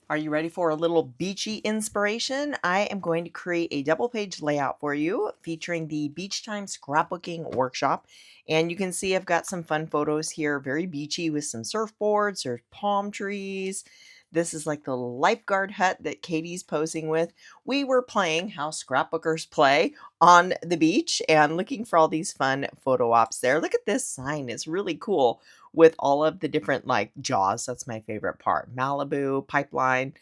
Are you ready for a little beachy inspiration? I am going to create a double page layout for you featuring the Beach Time Scrapbooking Workshop. And you can see I've got some fun photos here, very beachy with some surfboards or palm trees. This is like the lifeguard hut that Katie's posing with. We were playing how scrapbookers play on the beach and looking for all these fun photo ops there. Look at this sign, it's really cool with all of the different like jaws. That's my favorite part. Malibu, pipeline,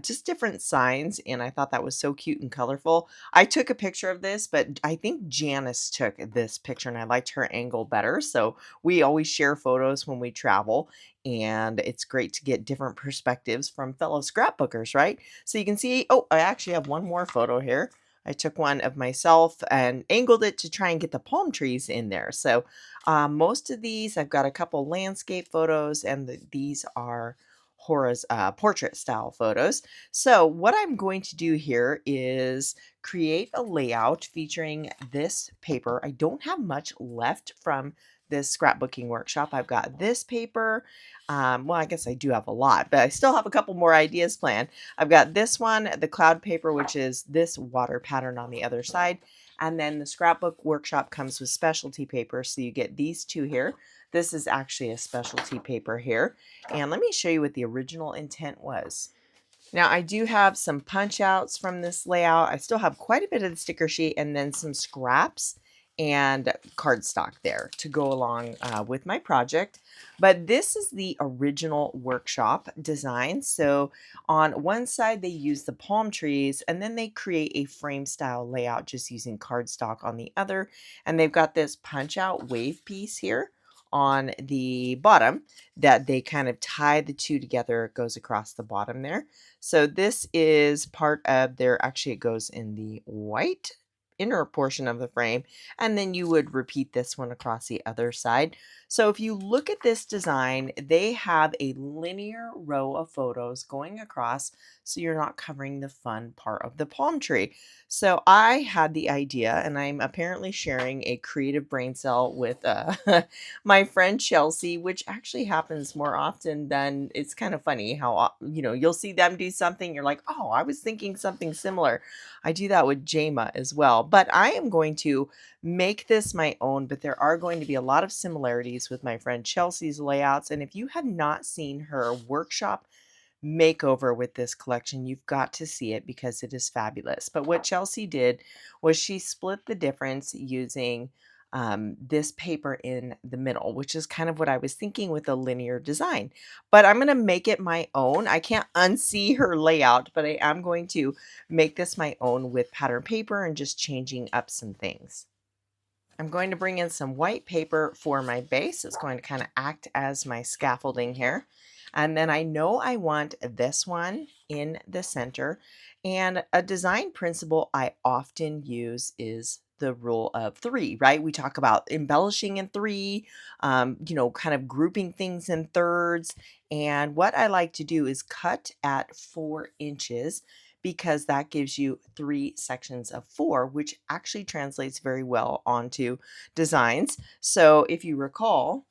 just different signs. And I thought that was so cute and colorful. I took a picture of this, but I think Janice took this picture and I liked her angle better. So we always share photos when we travel. And it's great to get different perspectives from fellow scrapbookers, right? So you can see, oh, I actually have one more photo here. I took one of myself and angled it to try and get the palm trees in there. So most of these, I've got a couple landscape photos, and these are Horace portrait style photos. So what I'm going to do here is create a layout featuring this paper. I don't have much left from this scrapbooking workshop. I've got this paper. Well, I guess I do have a lot, but I still have a couple more ideas planned. I've got this one, the cloud paper, which is this water pattern on the other side. And then the scrapbook workshop comes with specialty paper. So you get these two here. This is actually a specialty paper here. And let me show you what the original intent was. Now I do have some punch outs from this layout. I still have quite a bit of the sticker sheet and then some scraps and cardstock there to go along with my project. But this is the original workshop design. So on one side they use the palm trees and then they create a frame style layout just using cardstock on the other. And they've got this punch out wave piece here on the bottom that they kind of tie the two together. It goes across the bottom there. So this is part of their, actually it goes in the white inner portion of the frame, and then you would repeat this one across the other side. So if you look at this design, they have a linear row of photos going across, so you're not covering the fun part of the palm tree. So I had the idea, and I'm apparently sharing a creative brain cell with my friend Chelsea, which actually happens more often than it's kind of funny how, you'll see them do something. You're like, oh, I was thinking something similar. I do that with Jama as well. But I am going to make this my own, but there are going to be a lot of similarities with my friend Chelsea's layouts. And if you have not seen her workshop makeover with this collection, you've got to see it because it is fabulous. But what Chelsea did was she split the difference using this paper in the middle, which is kind of what I was thinking with a linear design. But I'm going to make it my own. I can't unsee her layout, but I am going to make this my own with pattern paper and just changing up some things. I'm going to bring in some white paper for my base. It's going to kind of act as my scaffolding here. And then I know I want this one in the center. And a design principle I often use is the rule of three, right? We talk about embellishing in three, kind of grouping things in thirds. And what I like to do is cut at 4 inches because that gives you 3 sections of 4, which actually translates very well onto designs. So if you recall,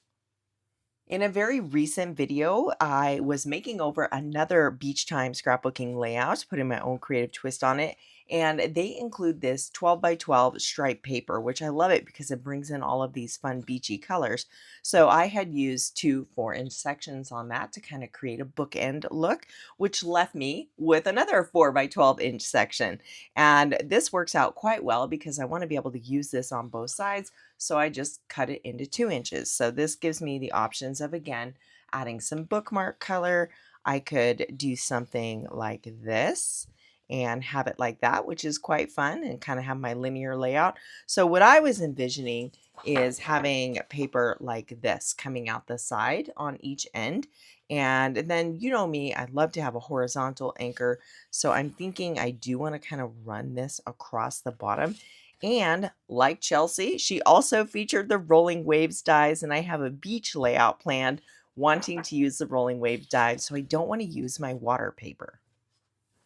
in a very recent video, I was making over another beach time scrapbooking layout, putting my own creative twist on it. And they include this 12 by 12 stripe paper, which I love it because it brings in all of these fun beachy colors. So I had used 2 4-inch sections on that to kind of create a bookend look, which left me with another 4 by 12-inch section. And this works out quite well because I want to be able to use this on both sides. So I just cut it into 2 inches. So this gives me the options of, again, adding some bookmark color. I could do something like this and have it like that, which is quite fun, and kind of have my linear layout. So what I was envisioning is having paper like this coming out the side on each end. And then, you know me, I'd love to have a horizontal anchor. So I'm thinking I do want to kind of run this across the bottom. And like Chelsea, she also featured the rolling waves dies, and I have a beach layout planned wanting to use the rolling wave dies, so I don't want to use my water paper.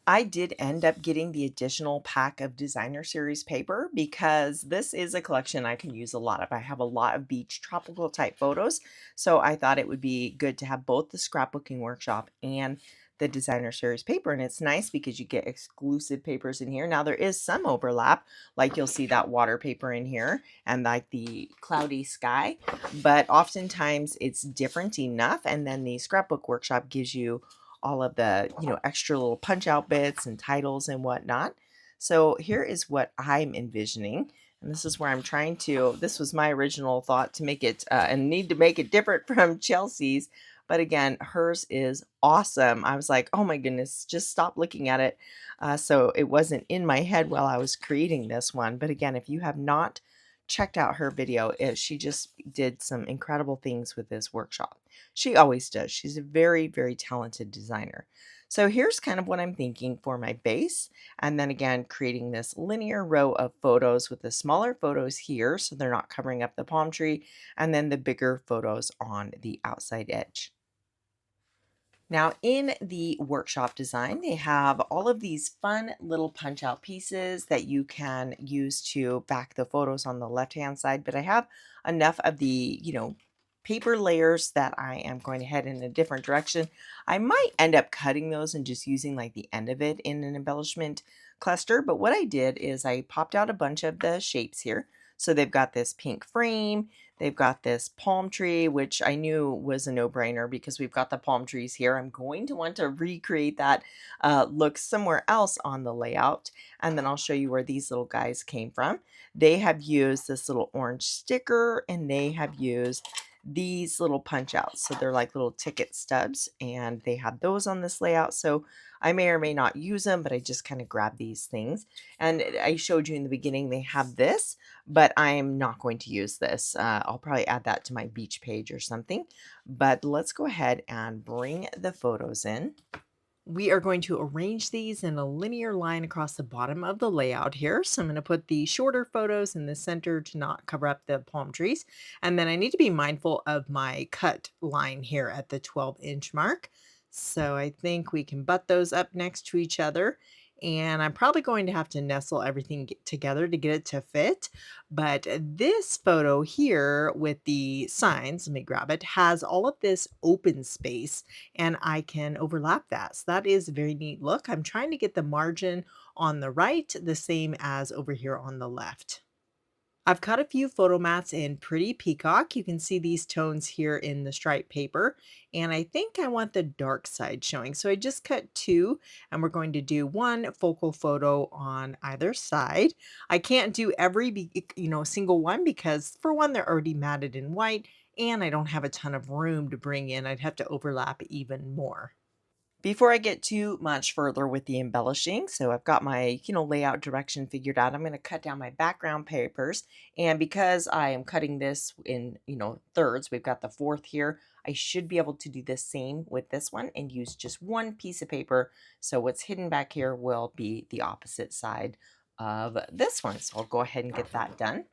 I did end up getting the additional pack of designer series paper because this is a collection I can use a lot of. I have a lot of beach tropical type photos, so I thought it would be good to have both the scrapbooking workshop and the designer series paper, and it's nice because you get exclusive papers in here. Now there is some overlap, like you'll see that water paper in here and like the cloudy sky, but oftentimes it's different enough. And then the scrapbook workshop gives you all of the, extra little punch out bits and titles and whatnot. So here is what I'm envisioning. And this is where I'm trying to, this was my original thought to make it, and need to make it different from Chelsea's. But again, hers is awesome. I was like, oh my goodness, just stop looking at it. So it wasn't in my head while I was creating this one. But again, if you have not checked out her video, she just did some incredible things with this workshop. She always does. She's a very, very talented designer. So here's kind of what I'm thinking for my base. And then again, creating this linear row of photos with the smaller photos here so they're not covering up the palm tree, and then the bigger photos on the outside edge. Now in the workshop design, they have all of these fun little punch out pieces that you can use to back the photos on the left-hand side, but I have enough of the, paper layers that I am going to head in a different direction. I might end up cutting those and just using like the end of it in an embellishment cluster, but what I did is I popped out a bunch of the shapes here. So they've got this pink frame, they've got this palm tree, which I knew was a no-brainer because we've got the palm trees here. I'm going to want to recreate that look somewhere else on the layout. And then I'll show you where these little guys came from. They have used this little orange sticker, and they have used these little punch outs. So they're like little ticket stubs, and they have those on this layout. So I may or may not use them, but I just kind of grab these things. And I showed you in the beginning, they have this, but I am not going to use this. I'll probably add that to my beach page or something. But let's go ahead and bring the photos in. We are going to arrange these in a linear line across the bottom of the layout here. So I'm going to put the shorter photos in the center to not cover up the palm trees. And then I need to be mindful of my cut line here at the 12-inch mark. So I think we can butt those up next to each other. And I'm probably going to have to nestle everything together to get it to fit. But this photo here with the signs, let me grab it, has all of this open space, and I can overlap that. So that is a very neat look. I'm trying to get the margin on the right the same as over here on the left. I've cut a few photo mats in Pretty Peacock. You can see these tones here in the striped paper. And I think I want the dark side showing. So I just cut two, and we're going to do one focal photo on either side. I can't do every, single one because for one, they're already matted in white, and I don't have a ton of room to bring in. I'd have to overlap even more. Before I get too much further with the embellishing, so I've got my, layout direction figured out. I'm going to cut down my background papers. And because I am cutting this in, thirds, we've got the fourth here. I should be able to do the same with this one and use just one piece of paper. So what's hidden back here will be the opposite side of this one. So I'll go ahead and get that done.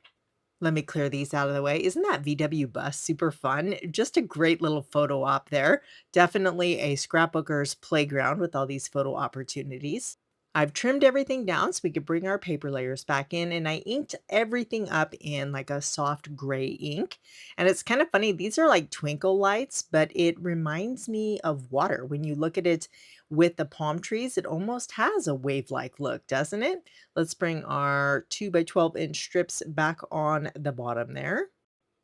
Let me clear these out of the way. Isn't that VW bus super fun? Just a great little photo op there. Definitely a scrapbooker's playground with all these photo opportunities. I've trimmed everything down so we could bring our paper layers back in, and I inked everything up in like a soft gray ink. And it's kind of funny, these are like twinkle lights, but it reminds me of water. When you look at it with the palm trees, it almost has a wave-like look, doesn't it? Let's bring our 2 by 12-inch strips back on the bottom there.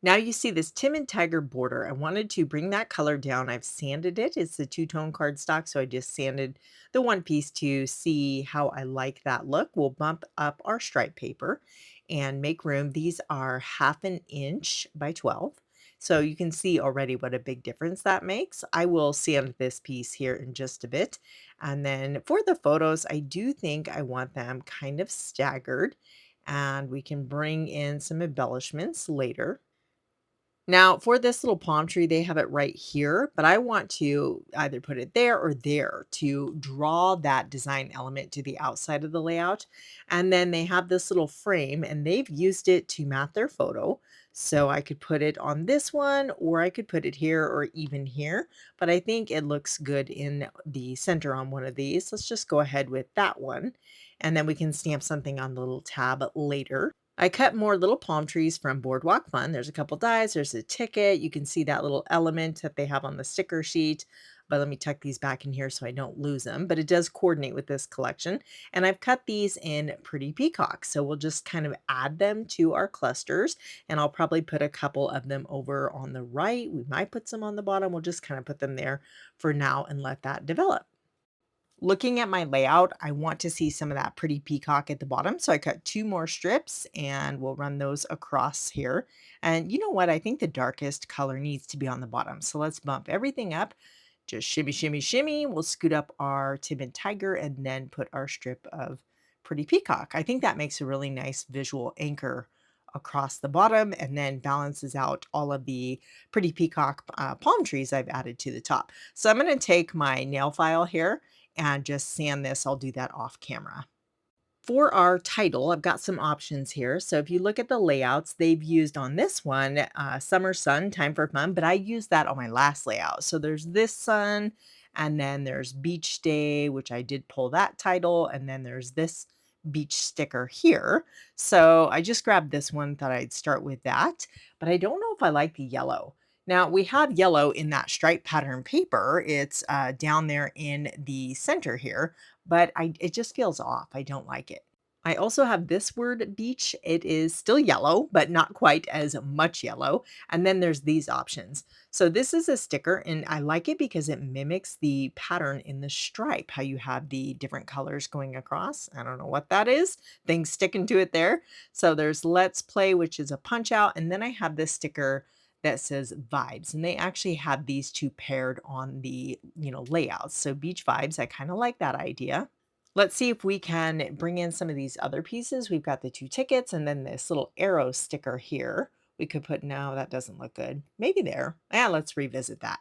Now you see this Timid tiger border. I wanted to bring that color down. I've sanded it. It's the two-tone cardstock, so I just sanded the one piece to see how I like that look. We'll bump up our stripe paper and make room. These are 1/2 inch by 12. So you can see already what a big difference that makes. I will sand this piece here in just a bit. And then for the photos, I do think I want them kind of staggered, and we can bring in some embellishments later. Now, for this little palm tree, they have it right here, but I want to either put it there or there to draw that design element to the outside of the layout. And then they have this little frame, and they've used it to mat their photo. So I could put it on this one, or I could put it here or even here. But I think it looks good in the center on one of these. Let's just go ahead with that one. And then we can stamp something on the little tab later. I cut more little palm trees from Boardwalk Fun. There's a couple dies, there's a ticket. You can see that little element that they have on the sticker sheet. but let me tuck these back in here so I don't lose them. But it does coordinate with this collection. And I've cut these in Pretty Peacock. So we'll just kind of add them to our clusters. And I'll probably put a couple of them over on the right. We might put some on the bottom. We'll just kind of put them there for now and let that develop. Looking at my layout, I want to see some of that Pretty Peacock at the bottom. So I cut two more strips and we'll run those across here. And you know what? I think the darkest color needs to be on the bottom. So let's bump everything up. Just shimmy, shimmy, shimmy. We'll scoot up our Timid Tiger and then put our strip of Pretty Peacock. I think that makes a really nice visual anchor across the bottom and then balances out all of the Pretty Peacock palm trees I've added to the top. So I'm going to take my nail file here and just sand this. I'll do that off camera. For our title, I've got some options here. So if you look at the layouts, they've used on this one, Summer Sun, Time for Fun, but I used that on my last layout. So there's this sun, and then there's Beach Day, which I did pull that title, and then there's this beach sticker here. So I just grabbed this one, thought I'd start with that, but I don't know if I like the yellow. Now we have yellow in that stripe pattern paper. It's down there in the center here, but it just feels off. I don't like it. I also have this word beach. It is still yellow, but not quite as much yellow. And then there's these options. So this is a sticker and I like it because it mimics the pattern in the stripe, how you have the different colors going across. I don't know what that is. Things sticking to it there. So there's Let's Play, which is a punch out. And then I have this sticker that says vibes, and they actually have these two paired on the, layouts. So beach vibes, I kind of like that idea. Let's see if we can bring in some of these other pieces. We've got the two tickets and then this little arrow sticker here. We could put, no, that doesn't look good. Maybe there. Yeah, let's revisit that.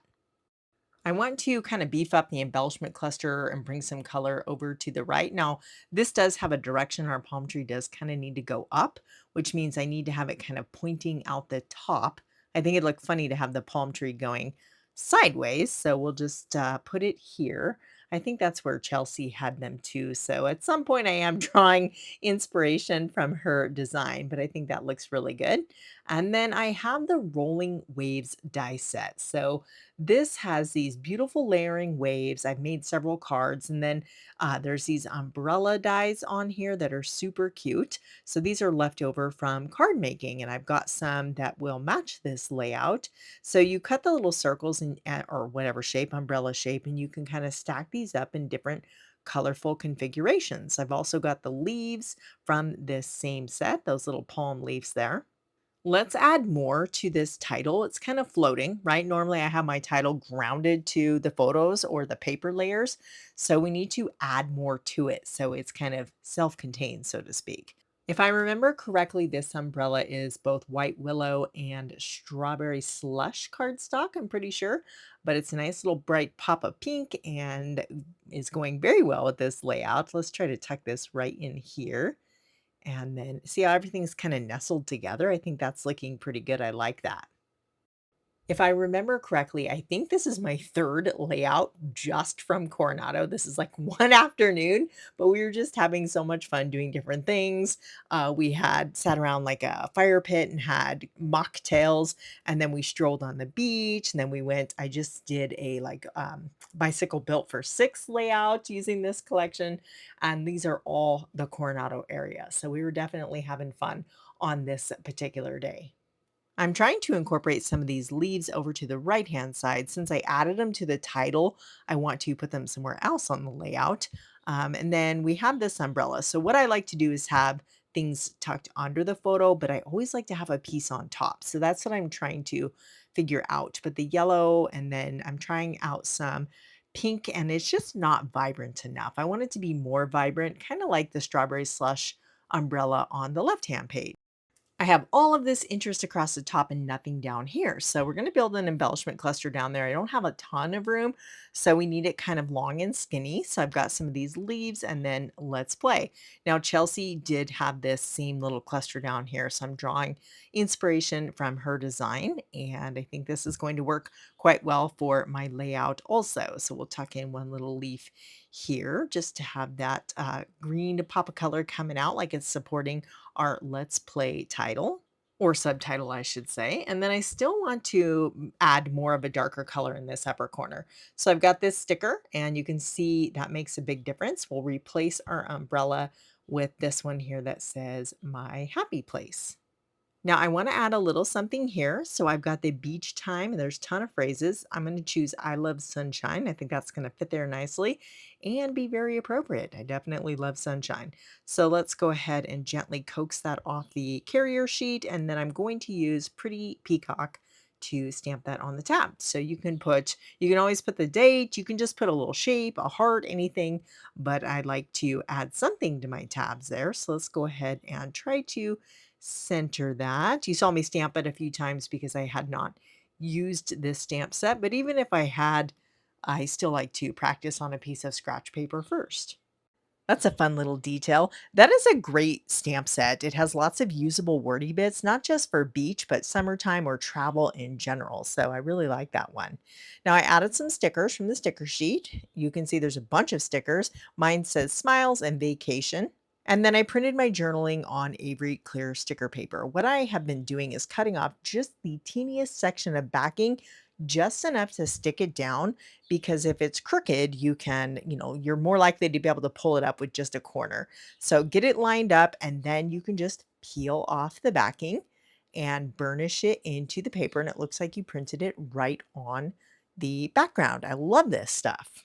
I want to kind of beef up the embellishment cluster and bring some color over to the right. Now, this does have a direction. Our palm tree does kind of need to go up, which means I need to have it kind of pointing out the top. I think it'd look funny to have the palm tree going sideways. So we'll just put it here. I think that's where Chelsea had them too. So at some point I am drawing inspiration from her design, but I think that looks really good. And then I have the Rolling Waves die set. So this has these beautiful layering waves. I've made several cards, and then there's these umbrella dies on here that are super cute. So these are left over from card making, and I've got some that will match this layout. So you cut the little circles in, or whatever shape, umbrella shape, and you can kind of stack these up in different colorful configurations. I've also got the leaves from this same set, those little palm leaves there. Let's add more to this title. It's kind of floating, right? Normally I have my title grounded to the photos or the paper layers. So we need to add more to it. So it's kind of self-contained, so to speak. If I remember correctly, this umbrella is both white willow and strawberry slush cardstock, I'm pretty sure. But it's a nice little bright pop of pink and is going very well with this layout. Let's try to tuck this right in here. And then see how everything's kind of nestled together? I think that's looking pretty good. I like that. If I remember correctly, I think this is my third layout just from Coronado. This is like one afternoon, but we were just having so much fun doing different things. We had sat around like a fire pit and had mocktails, and then we strolled on the beach. And then we went, I just did a bicycle built for six layout using this collection. And these are all the Coronado area. So we were definitely having fun on this particular day. I'm trying to incorporate some of these leaves over to the right-hand side. Since I added them to the title, I want to put them somewhere else on the layout. And then we have this umbrella. So what I like to do is have things tucked under the photo, but I always like to have a piece on top. So that's what I'm trying to figure out. But the yellow, and then I'm trying out some pink, and it's just not vibrant enough. I want it to be more vibrant, kind of like the strawberry slush umbrella on the left-hand page. I have all of this interest across the top and nothing down here. So we're going to build an embellishment cluster down there. I don't have a ton of room, so we need it kind of long and skinny. So I've got some of these leaves and then let's play. Now Chelsea did have this same little cluster down here. So I'm drawing inspiration from her design. And I think this is going to work quite well for my layout also. So we'll tuck in one little leaf here just to have that green pop of color coming out like it's supporting our Let's Play title. or subtitle, I should say. And then I still want to add more of a darker color in this upper corner. So I've got this sticker, and you can see that makes a big difference. We'll replace our umbrella with this one here that says "My Happy Place." Now I want to add a little something here. So I've got the beach time, and there's a ton of phrases. I'm going to choose "I love sunshine." I think that's going to fit there nicely and be very appropriate. I definitely love sunshine. So let's go ahead and gently coax that off the carrier sheet. And then I'm going to use Pretty Peacock to stamp that on the tab. So you can always put the date, you can just put a little shape, a heart, anything, but I like to add something to my tabs there. So let's go ahead and try to center that. You saw me stamp it a few times because I had not used this stamp set, but even if I had, I still like to practice on a piece of scratch paper first. That's a fun little detail. That is a great stamp set. It has lots of usable wordy bits, not just for beach, but summertime or travel in general. So I really like that one. Now I added some stickers from the sticker sheet. You can see there's a bunch of stickers. Mine says smiles and vacation. And then I printed my journaling on Avery clear sticker paper. What I have been doing is cutting off just the teeniest section of backing, just enough to stick it down, because if it's crooked, you're more likely to be able to pull it up with just a corner. So get it lined up, and then you can just peel off the backing and burnish it into the paper. And it looks like you printed it right on the background. I love this stuff.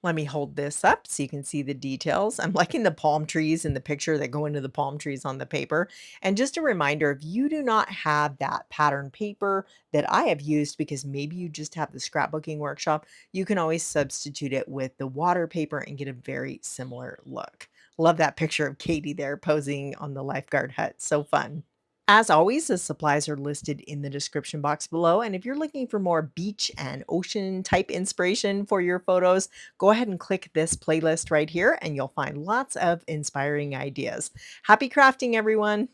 Let me hold this up so you can see the details. I'm liking the palm trees in the picture that go into the palm trees on the paper. And just a reminder, if you do not have that pattern paper that I have used, because maybe you just have the scrapbooking workshop, you can always substitute it with the water paper and get a very similar look. Love that picture of Katie there posing on the lifeguard hut. So fun. As always, the supplies are listed in the description box below. And if you're looking for more beach and ocean type inspiration for your photos, go ahead and click this playlist right here, and you'll find lots of inspiring ideas. Happy crafting, everyone!